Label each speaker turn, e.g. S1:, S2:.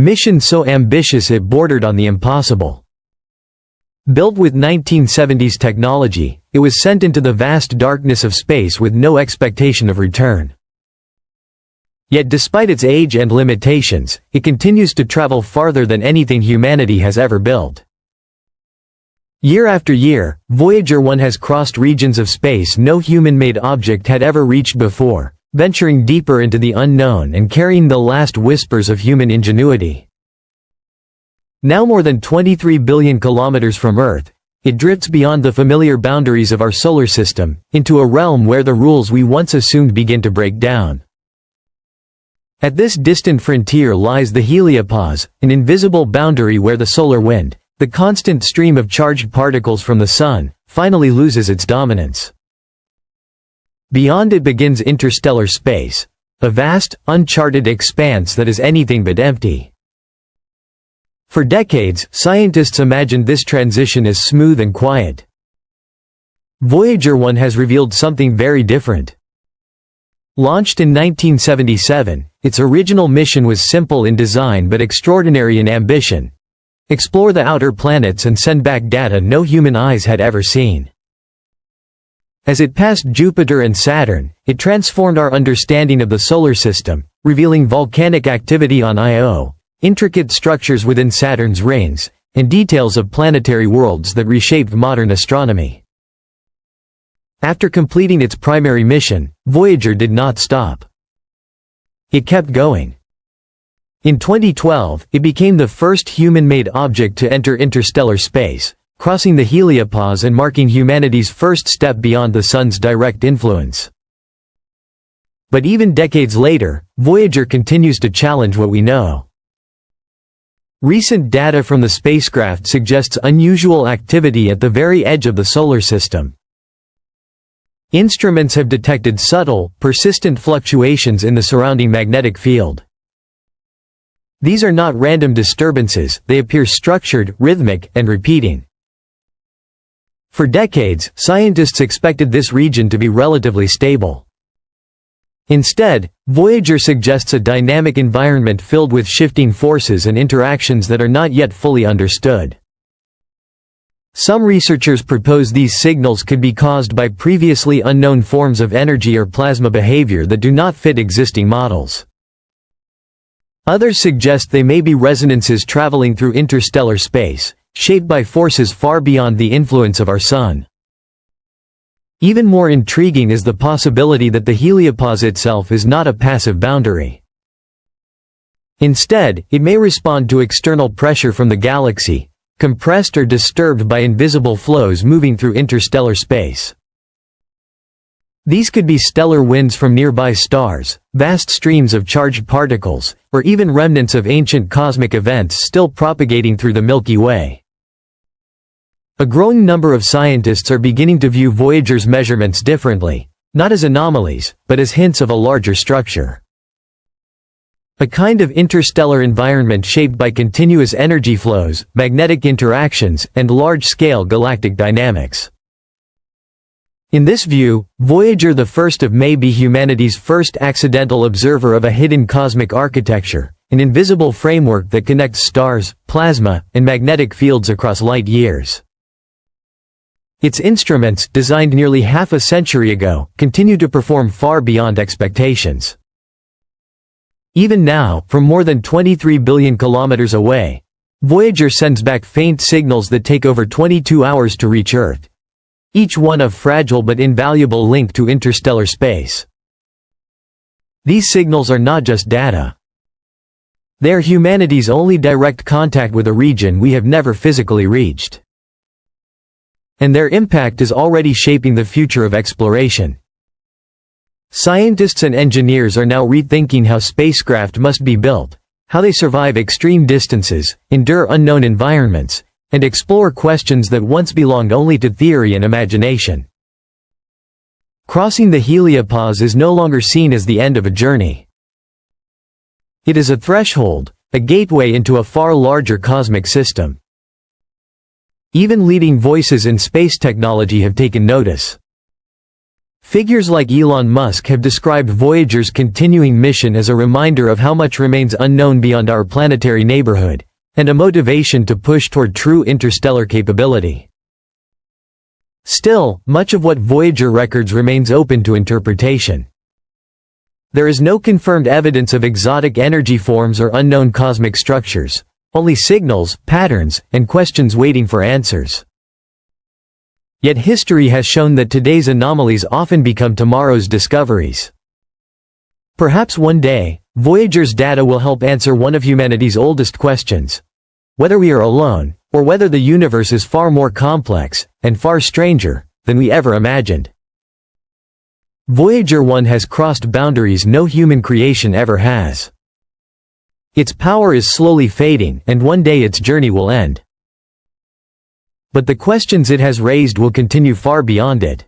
S1: mission so ambitious it bordered on the impossible. Built with 1970s technology, it was sent into the vast darkness of space with no expectation of return. Yet despite its age and limitations, it continues to travel farther than anything humanity has ever built. Year after year, Voyager 1 has crossed regions of space no human-made object had ever reached before, venturing deeper into the unknown and carrying the last whispers of human ingenuity. Now more than 23 billion kilometers from Earth, it drifts beyond the familiar boundaries of our solar system, into a realm where the rules we once assumed begin to break down. At this distant frontier lies the heliopause, an invisible boundary where the solar wind, the constant stream of charged particles from the Sun, finally loses its dominance. Beyond it begins interstellar space, a vast, uncharted expanse that is anything but empty. For decades, scientists imagined this transition as smooth and quiet. Voyager 1 has revealed something very different. Launched in 1977, its original mission was simple in design but extraordinary in ambition: explore the outer planets and send back data no human eyes had ever seen. As it passed Jupiter and Saturn, it transformed our understanding of the solar system, revealing volcanic activity on Io, intricate structures within Saturn's rings, and details of planetary worlds that reshaped modern astronomy. After completing its primary mission, Voyager did not stop. It kept going. In 2012, it became the first human-made object to enter interstellar space, crossing the heliopause and marking humanity's first step beyond the Sun's direct influence. But even decades later, Voyager continues to challenge what we know. Recent data from the spacecraft suggests unusual activity at the very edge of the solar system. Instruments have detected subtle, persistent fluctuations in the surrounding magnetic field. These are not random disturbances, they appear structured, rhythmic, and repeating. For decades, scientists expected this region to be relatively stable. Instead, Voyager suggests a dynamic environment filled with shifting forces and interactions that are not yet fully understood. Some researchers propose these signals could be caused by previously unknown forms of energy or plasma behavior that do not fit existing models. Others suggest they may be resonances traveling through interstellar space, shaped by forces far beyond the influence of our Sun. Even more intriguing is the possibility that the heliopause itself is not a passive boundary. Instead, it may respond to external pressure from the galaxy, compressed or disturbed by invisible flows moving through interstellar space. These could be stellar winds from nearby stars, vast streams of charged particles, or even remnants of ancient cosmic events still propagating through the Milky Way. A growing number of scientists are beginning to view Voyager's measurements differently, not as anomalies, but as hints of a larger structure. A kind of interstellar environment shaped by continuous energy flows, magnetic interactions, and large-scale galactic dynamics. In this view, Voyager the 1st of may be humanity's first accidental observer of a hidden cosmic architecture, an invisible framework that connects stars, plasma, and magnetic fields across light years. Its instruments, designed nearly half a century ago, continue to perform far beyond expectations. Even now, from more than 23 billion kilometers away, Voyager sends back faint signals that take over 22 hours to reach Earth, each one a fragile but invaluable link to interstellar space. These signals are not just data. They are humanity's only direct contact with a region we have never physically reached. And their impact is already shaping the future of exploration. Scientists and engineers are now rethinking how spacecraft must be built, how they survive extreme distances, endure unknown environments, and explore questions that once belonged only to theory and imagination. Crossing the heliopause is no longer seen as the end of a journey. It is a threshold, a gateway into a far larger cosmic system. Even leading voices in space technology have taken notice. Figures like Elon Musk have described Voyager's continuing mission as a reminder of how much remains unknown beyond our planetary neighborhood, and a motivation to push toward true interstellar capability. Still, much of what Voyager records remains open to interpretation. There is no confirmed evidence of exotic energy forms or unknown cosmic structures, only signals, patterns, and questions waiting for answers. Yet history has shown that today's anomalies often become tomorrow's discoveries. Perhaps one day, Voyager's data will help answer one of humanity's oldest questions: whether we are alone, or whether the universe is far more complex, and far stranger, than we ever imagined. Voyager 1 has crossed boundaries no human creation ever has. Its power is slowly fading, and one day its journey will end. But the questions it has raised will continue far beyond it.